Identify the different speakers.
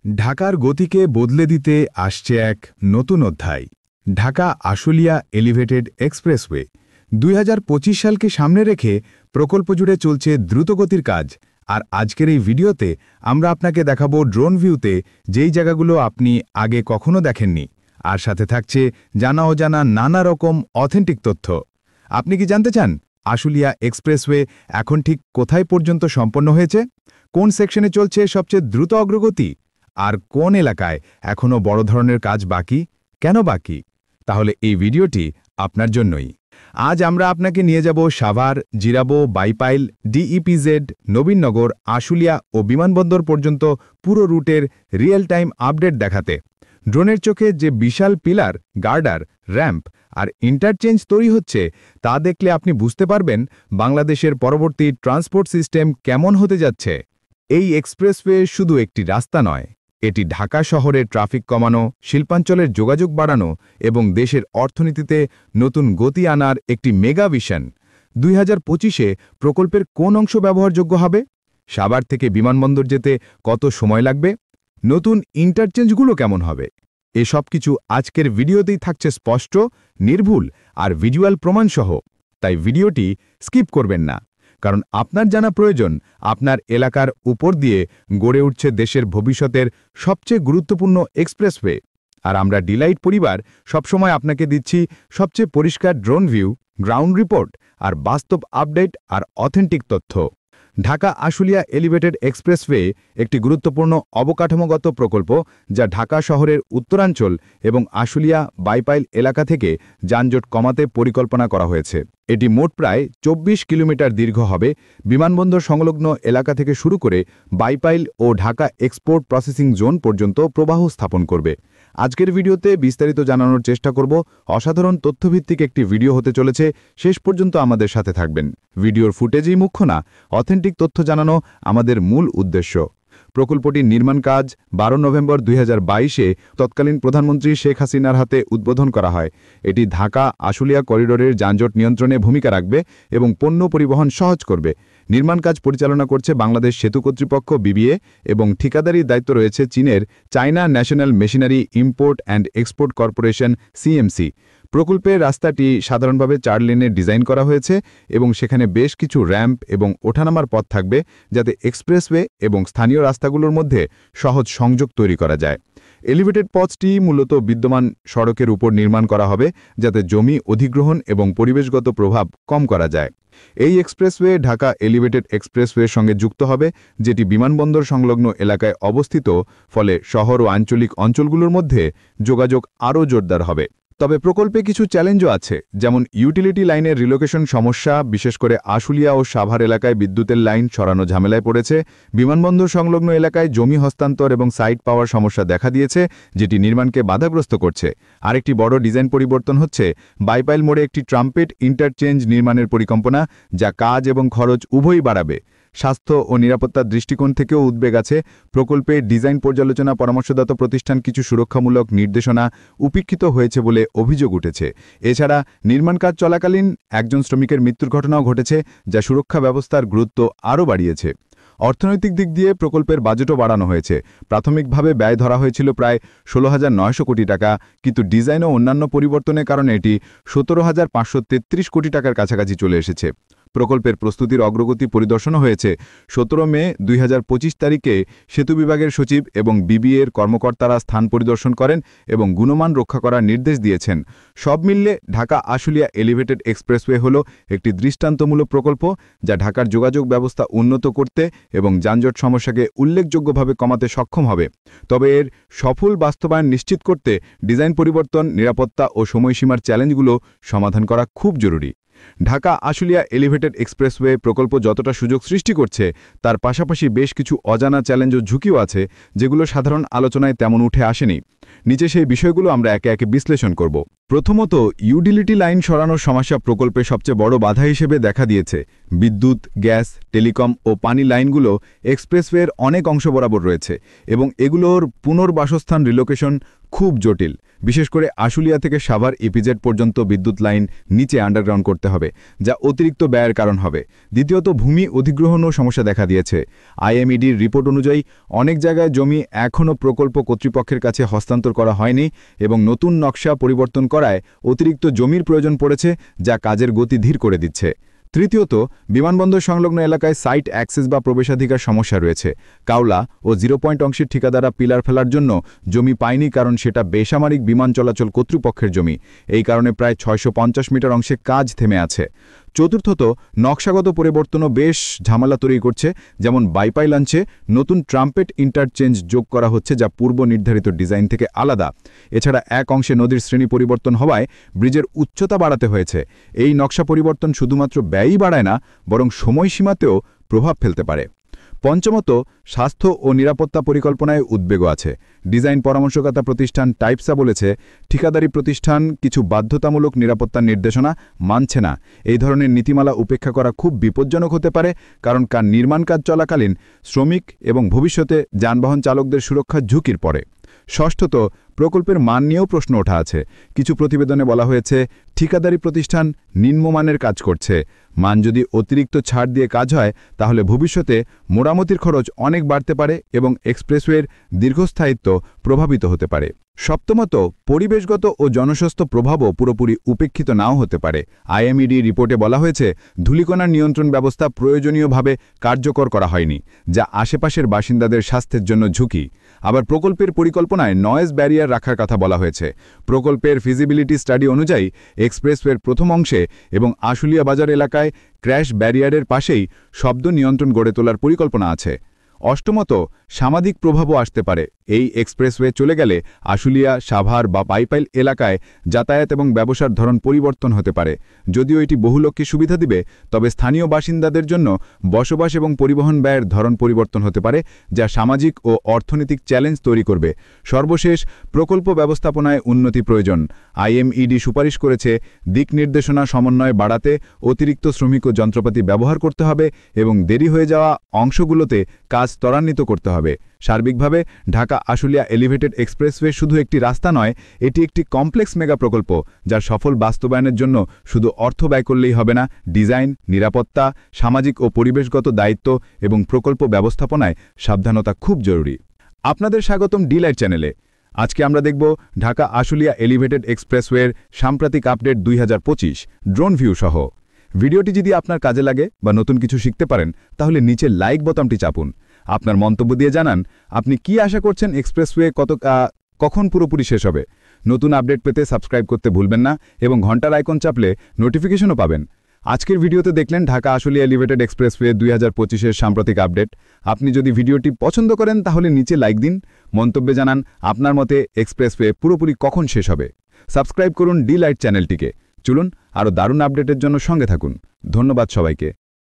Speaker 1: ঢাকার গতিকে বদলে দিতে আসছে এক নতুন অধ্যায়। ঢাকা আশুলিয়া এলিভেটেড এক্সপ্রেসওয়ে ২০২৫ সালকে সামনে রেখে প্রকল্প জুড়ে চলছে দ্রুতগতির কাজ। আর আজকের এই ভিডিওতে আমরা আপনাকে দেখাবো ড্রোন ভিউতে যেই জায়গাগুলো আপনি আগে কখনো দেখেননি, আর সাথে থাকছে জানা অজানা নানা রকম অথেন্টিক তথ্য। আপনি কি জানতে চান আশুলিয়া এক্সপ্রেসওয়ে এখন ঠিক কোথায় পর্যন্ত সম্পন্ন হয়েছে, কোন সেকশনে চলছে সবচেয়ে দ্রুত অগ্রগতি, আর কোন এলাকায় এখনও বড় ধরনের কাজ বাকি, কেন বাকি? তাহলে এই ভিডিওটি আপনার জন্যই। আজ আমরা আপনাকে নিয়ে যাব সাভার, জিরাবো, বাইপাইল, ডিইপিজেড, নবীননগর, আশুলিয়া ও বিমানবন্দর পর্যন্ত পুরো রুটের রিয়েল টাইম আপডেট দেখাতে। ড্রোনের চোখে যে বিশাল পিলার, গার্ডার, র্যাম্প আর ইন্টারচেঞ্জ তৈরি হচ্ছে তা দেখলে আপনি বুঝতে পারবেন বাংলাদেশের পরবর্তী ট্রান্সপোর্ট সিস্টেম কেমন হতে যাচ্ছে। এই এক্সপ্রেসওয়ে শুধু একটি রাস্তা নয়, এটি ঢাকা শহরের ট্রাফিক কমানো, শিল্পাঞ্চলের যোগাযোগ বাড়ানো এবং দেশের অর্থনীতিতে নতুন গতি আনার একটি মেগা ভিশন। ২০২৫-এ প্রকল্পের কোন অংশ ব্যবহারযোগ্য হবে? সাভার থেকে বিমানবন্দর যেতে কত সময় লাগবে? নতুন ইন্টারচেঞ্জগুলো কেমন হবে? এসব কিছু আজকের ভিডিওতেই থাকছে স্পষ্ট, নির্ভুল আর ভিজুয়াল প্রমাণসহ। তাই ভিডিওটি স্কিপ করবেন না, কারণ আপনার জানা প্রয়োজন আপনার এলাকার উপর দিয়ে গড়ে উঠছে দেশের ভবিষ্যতের সবচেয়ে গুরুত্বপূর্ণ এক্সপ্রেসওয়ে। আর আমরা ডিলাইট পরিবার সবসময় আপনাকে দিচ্ছি সবচেয়ে পরিষ্কার ড্রোন ভিউ, গ্রাউন্ড রিপোর্ট আর বাস্তব আপডেট আর অথেন্টিক তথ্য। ঢাকা আশুলিয়া এলিভেটেড এক্সপ্রেসওয়ে একটি গুরুত্বপূর্ণ অবকাঠামোগত প্রকল্প যা ঢাকা শহরের উত্তরাঞ্চল এবং আশুলিয়া বাইপাইল এলাকা থেকে যানজট কমাতে পরিকল্পনা করা হয়েছে। এটি মোট প্রায় ২৪ কিলোমিটার দীর্ঘ হবে। বিমানবন্দর সংলগ্ন এলাকা থেকে শুরু করে বাইপাইল ও ঢাকা এক্সপোর্ট প্রসেসিং জোন পর্যন্ত প্রবাহ স্থাপন করবে। আজকের ভিডিওতে বিস্তারিত জানানোর চেষ্টা করব। অসাধারণ তথ্যভিত্তিক একটি ভিডিও হতে চলেছে, শেষ পর্যন্ত আমাদের সাথে থাকবেন। ভিডিওর ফুটেজই মুখ্য না, অথেন্টিক তথ্য জানানো আমাদের মূল উদ্দেশ্য। প্রকল্পটির নির্মাণ কাজ ১২ নভেম্বর ২০২২-এ তৎকালীন প্রধানমন্ত্রী শেখ হাসিনার হাতে উদ্বোধন করা হয়। এটি ঢাকা আশুলিয়া করিডোরের যানজট নিয়ন্ত্রণে ভূমিকা রাখবে এবং পণ্য পরিবহন সহজ করবে। নির্মাণ কাজ পরিচালনা করছে বাংলাদেশ সেতু কর্তৃপক্ষ বিবিএ এবং ঠিকাদারির দায়িত্ব রয়েছে চীনের China national machinery import and export corporation CMC. প্রকল্পের রাস্তাটি সাধারণভাবে ৪ লেনের ডিজাইন করা হয়েছে এবং সেখানে বেশ কিছু র্যাম্প এবং ওঠানামার পথ থাকবে, যাতে এক্সপ্রেসওয়ে এবং স্থানীয় রাস্তাগুলোর মধ্যে সহজ সংযোগ তৈরি করা যায়। এলিভেটেড পথটি মূলত বিদ্যমান সড়কের উপর নির্মাণ করা হবে, যাতে জমি অধিগ্রহণ এবং পরিবেশগত প্রভাব কম করা যায়। এই এক্সপ্রেসওয়ে ঢাকা এলিভেটেড এক্সপ্রেসওয়ের সঙ্গে যুক্ত হবে, যেটি বিমানবন্দর সংলগ্ন এলাকায় অবস্থিত, ফলে শহর ও আঞ্চলিক অঞ্চলগুলোর মধ্যে যোগাযোগ আরও জোরদার হবে। তবে প্রকল্পে কিছু চ্যালেঞ্জও আছে, যেমন ইউটিলিটি লাইনের রিলোকেশন সমস্যা, বিশেষ করে আশুলিয়া ও সাভার এলাকায় বিদ্যুতের লাইন সরানো ঝামেলায় পড়েছে। বিমানবন্দর সংলগ্ন এলাকায় জমি হস্তান্তর এবং সাইট পাওয়ার সমস্যা দেখা দিয়েছে, যেটি নির্মাণকে বাধাগ্রস্ত করছে। আরেকটি বড় ডিজাইন পরিবর্তন হচ্ছে বাইপাইল মোড়ে একটি ট্রাম্পেট ইন্টারচেঞ্জ নির্মাণের পরিকল্পনা, যা কাজ এবং খরচ উভয়ই বাড়াবে। স্বাস্থ্য ও নিরাপত্তার দৃষ্টিকোণ থেকেও উদ্বেগ আছে। প্রকল্পে ডিজাইন পর্যালোচনা পরামর্শদাতা প্রতিষ্ঠান কিছু সুরক্ষামূলক নির্দেশনা উপেক্ষিত হয়েছে বলে অভিযোগ উঠেছে। এছাড়া নির্মাণ কাজ চলাকালীন একজন শ্রমিকের মৃত্যুর ঘটনাও ঘটেছে, যা সুরক্ষা ব্যবস্থার গুরুত্ব আরও বাড়িয়েছে। অর্থনৈতিক দিক দিয়ে প্রকল্পের বাজেটও বাড়ানো হয়েছে। প্রাথমিকভাবে ব্যয় ধরা হয়েছিল প্রায় ১৬,৯০০ কোটি টাকা, কিন্তু ডিজাইন ও অন্যান্য পরিবর্তনের কারণে এটি ১৭,৫৩৩ কোটি টাকার কাছাকাছি চলে এসেছে। প্রকল্পের প্রস্তুতির অগ্রগতি পরিদর্শনও হয়েছে। ১৭ মে ২০২৫ তারিখে সেতু বিভাগের সচিব এবং বিবিএর কর্মকর্তারা স্থান পরিদর্শন করেন এবং গুণমান রক্ষা করার নির্দেশ দিয়েছেন। সব মিললে ঢাকা আশুলিয়া এলিভেটেড এক্সপ্রেসওয়ে হল একটি দৃষ্টান্তমূলক প্রকল্প, যা ঢাকার যোগাযোগ ব্যবস্থা উন্নত করতে এবং যানজট সমস্যাকে উল্লেখযোগ্যভাবে কমাতে সক্ষম হবে। তবে এর সফল বাস্তবায়ন নিশ্চিত করতে ডিজাইন পরিবর্তন, নিরাপত্তা ও সময়সীমার চ্যালেঞ্জগুলো সমাধান করা খুব জরুরি। ঢাকা আশুলিয়া এলিভেটেড এক্সপ্রেসওয়ে প্রকল্প যতটা সুযোগ সৃষ্টি করছে, তার পাশাপাশি বেশ কিছু অজানা চ্যালেঞ্জ ও ঝুঁকিও আছে, যেগুলো সাধারণ আলোচনায় তেমন উঠে আসেনি। নিচে সেই বিষয়গুলো আমরা একে একে বিশ্লেষণ করব। প্রথমত, ইউটিলিটি লাইন সরানোর সমস্যা প্রকল্পে সবচেয়ে বড় বাধা হিসেবে দেখা দিয়েছে। বিদ্যুৎ, গ্যাস, টেলিকম ও পানি লাইনগুলো এক্সপ্রেসওয়ের অনেক অংশ বরাবর রয়েছে এবং এগুলোর পুনর্বাসস্থান রিলোকেশন খুব জটিল, বিশেষ করে আশুলিয়া থেকে সাভার ইপিজেড পর্যন্ত বিদ্যুৎ লাইন নিচে আন্ডারগ্রাউন্ড করতে হবে, যা অতিরিক্ত ব্যয়ের কারণ হবে। দ্বিতীয়ত, ভূমি অধিগ্রহণও সমস্যা দেখা দিয়েছে। আইএমইডির রিপোর্ট অনুযায়ী অনেক জায়গায় জমি এখনও প্রকল্প কর্তৃপক্ষের কাছে হস্তান্তর করা হয়নি এবং নতুন নকশা পরিবর্তন করায় অতিরিক্ত জমির প্রয়োজন পড়েছে, যা কাজের গতি ধীর করে দিচ্ছে। তৃতীয়ত, বিমানবন্দর সংলগ্ন এলাকায় সাইট অ্যাক্সেস বা প্রবেশাধিকার সমস্যা রয়েছে। কাওলা ও 0 পয়েন্ট অংশের ঠিকাদাররা পিলার ফেলার জন্য জমি পায়নি, কারণ সেটা বেসামরিক বিমান চলাচল কর্তৃপক্ষের জমি। এই কারণে প্রায় 650 মিটার অংশে কাজ থেমে আছে। চতুর্থত, নকশাগত পরিবর্তনও বেশ ঝামেলা তৈরি করছে। যেমন বাইপাই লঞ্চে নতুন ট্রাম্পেট ইন্টারচেঞ্জ যোগ করা হচ্ছে, যা পূর্ব নির্ধারিত ডিজাইন থেকে আলাদা। এছাড়া এক অংশে নদীর শ্রেণী পরিবর্তন হওয়ায় ব্রিজের উচ্চতা বাড়াতে হয়েছে। এই নকশা পরিবর্তন শুধুমাত্র ব্যয়ই বাড়ায় না, বরং সময়সীমাতেও প্রভাব ফেলতে পারে। পঞ্চমত, স্বাস্থ্য ও নিরাপত্তা পরিকল্পনায় উদ্বেগ আছে। ডিজাইন পরামর্শকতা প্রতিষ্ঠান টাইপসা বলেছে, ঠিকাদারি প্রতিষ্ঠান কিছু বাধ্যতামূলক নিরাপত্তার নির্দেশনা মানছে না। এই ধরনের নীতিমালা উপেক্ষা করা খুব বিপজ্জনক হতে পারে, কারণ নির্মাণ কাজ চলাকালীন শ্রমিক এবং ভবিষ্যতে যানবাহন চালকদের সুরক্ষা ঝুঁকির পড়ে। ষষ্ঠত, প্রকল্পের মান নিয়েও প্রশ্ন ওঠা আছে। কিছু প্রতিবেদনে বলা হয়েছে, ঠিকাদারি প্রতিষ্ঠান নিম্নমানের কাজ করছে। মান যদি অতিরিক্ত ছাড় দিয়ে কাজ হয়, তাহলে ভবিষ্যতে মেরামতির খরচ অনেক বাড়তে পারে এবং এক্সপ্রেসওয়ের দীর্ঘস্থায়িত্ব প্রভাবিত হতে পারে। সপ্তমত, পরিবেশগত ও জনস্বাস্থ্য প্রভাবও পুরোপুরি উপেক্ষিত নাও হতে পারে। আইএমইডি রিপোর্টে বলা হয়েছে, ধূলিকণার নিয়ন্ত্রণ ব্যবস্থা প্রয়োজনীয়ভাবে কার্যকর করা হয়নি, যা আশেপাশের বাসিন্দাদের স্বাস্থ্যের জন্য ঝুঁকি। আবার প্রকল্পের পরিকল্পনায় নয়েজ ব্যারিয়ার রাখার কথা বলা হয়েছে। প্রকল্পের ফিজিবিলিটি স্টাডি অনুযায়ী এক্সপ্রেসওয়ের প্রথম অংশে এবং আশুলিয়া বাজার এলাকায় ক্র্যাশ ব্যারিয়ারের পাশেই শব্দ নিয়ন্ত্রণ গড়ে তোলার পরিকল্পনা আছে। অষ্টমত, সামাজিক প্রভাবও আসতে পারে। এই এক্সপ্রেসওয়ে চলে গেলে আশুলিয়া, সাভার বা বাইপাইল এলাকায় যাতায়াত এবং ব্যবসার ধরন পরিবর্তন হতে পারে। যদিও এটি বহুলোককে সুবিধা দিবে, তবে স্থানীয় বাসিন্দাদের জন্য বসবাস এবং পরিবহন ব্যয়ের ধরন পরিবর্তন হতে পারে, যা সামাজিক ও অর্থনৈতিক চ্যালেঞ্জ তৈরি করবে। সর্বশেষ, প্রকল্প ব্যবস্থাপনায় উন্নতি প্রয়োজন। আইএমইডি সুপারিশ করেছে, দিক নির্দেশনা সমন্বয় বাড়াতে অতিরিক্ত শ্রমিক ও যন্ত্রপাতি ব্যবহার করতে হবে এবং দেরি হয়ে যাওয়া অংশগুলোতে কাজ ত্বরান্বিত করতে হবে। সার্বিকভাবে ঢাকা আশুলিয়া এলিভেটেড এক্সপ্রেসওয়ে শুধু একটি রাস্তা নয়, এটি একটি কমপ্লেক্স মেগা প্রকল্প, যার সফল বাস্তবায়নের জন্য শুধু অর্থ ব্যয় করলেই হবে না। ডিজাইন, নিরাপত্তা, সামাজিক ও পরিবেশগত দায়িত্ব এবং প্রকল্প ব্যবস্থাপনায় সাবধানতা খুব জরুরি। আপনাদের স্বাগতম ডিলাইট চ্যানেলে। আজকে আমরা দেখব ঢাকা আশুলিয়া এলিভেটেড এক্সপ্রেসওয়ের সাম্প্রতিক আপডেট 2025 ড্রোন ভিউ সহ। ভিডিওটি যদি আপনার কাজে লাগে বা নতুন কিছু শিখতে পারেন, তাহলে নিচে লাইক বোতামটি চাপুন। আপনার মন্তব্য দিয়ে জানান আপনি কি আশা করছেন এক্সপ্রেসওয়ে কখন পুরোপুরি শেষ হবে। নতুন আপডেট পেতে সাবস্ক্রাইব করতে ভুলবেন না এবং ঘন্টার আইকন চাপলে নোটিফিকেশনও পাবেন। আজকের ভিডিওতে দেখলেন ঢাকা আশুলিয়া এলিভেটেড এক্সপ্রেসওয়ে 2025-এর সাম্প্রতিক আপডেট। আপনি যদি ভিডিওটি পছন্দ করেন, তাহলে নিচে লাইক দিন, মন্তব্যে জানান আপনার মতে এক্সপ্রেসওয়ে পুরোপুরি কখন শেষ হবে। সাবস্ক্রাইব করুন ডিলাইট চ্যানেলটিকে। চলুন আরও দারুণ আপডেটের জন্য সঙ্গে থাকুন। ধন্যবাদ সবাইকে।